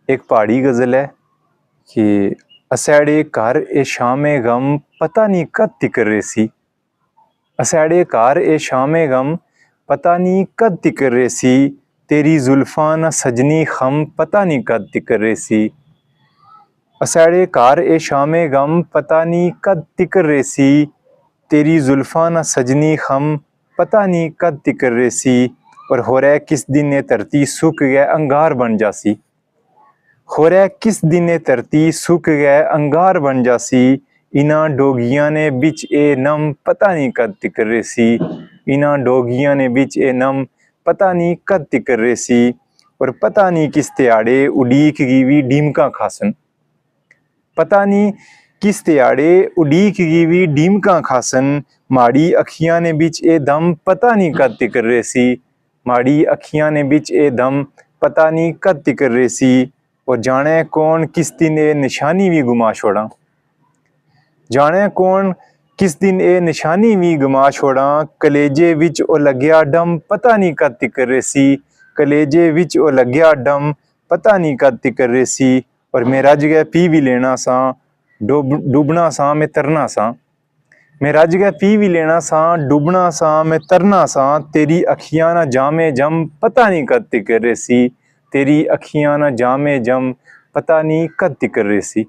एक पहाड़ी गज़ल है कि असैड़े घर ए शामे गम पता नहीं कद तिकर रेसी। असैड़े घर ए शामे गम पता नहीं कद तिकर रेसी। तेरी जुल्फा न सजनी खम पता नहीं कद तिकर रेसी। असैड़े घर ए शामे गम पता नहीं कद तिकर रेसी। तेरी जुल्फा न सजनी खम पता नहीं कद तिकर रेसी। और हो रहा किस दिन ये धरती सुख गया अंगार बन जासी। हो रहा किस दिन ये धरती सुख गया अंगार बन जासी। इना डोगिया ने बिच ए नम पता नहीं कद तिकर रेसी। इना डोगिया ने बिच ए नम पता नहीं कद तिकर रेसी। और पता नहीं किस त्याड़े उड़ीक गीवी डीमका खासन। पता नहीं किस त्याड़े उड़ीक गीवी डीमका खासन। माड़ी अखियां ने बिच ए दम पता नहीं कद तिकर रेसी। माड़ी अखियां ने बिच ए दम पता नहीं कद तिकर रेसी। और जाने कौन किस दिन ए निशानी भी गुमा छोड़ा। जाने कौन किस दिन ए निशानी भी गुमा छोड़ा। कलेजे विच ओ लग्या डम पता नहीं कद तिकर रेसी। कलेजे विच ओ लग्या डम पता नहीं कद तिकर रेसी। और मैं रज गया पी भी लेना सा डूबना सा मैं तरना सा। मैं रज गया पी भी लेना सा डूबना सा मैं तरना सा। तेरी अखियां ना जामे जम पता नहीं कद तिकर रेसी। तेरी अखियां ना जामे जम पता नहीं कद तिकर रेसी।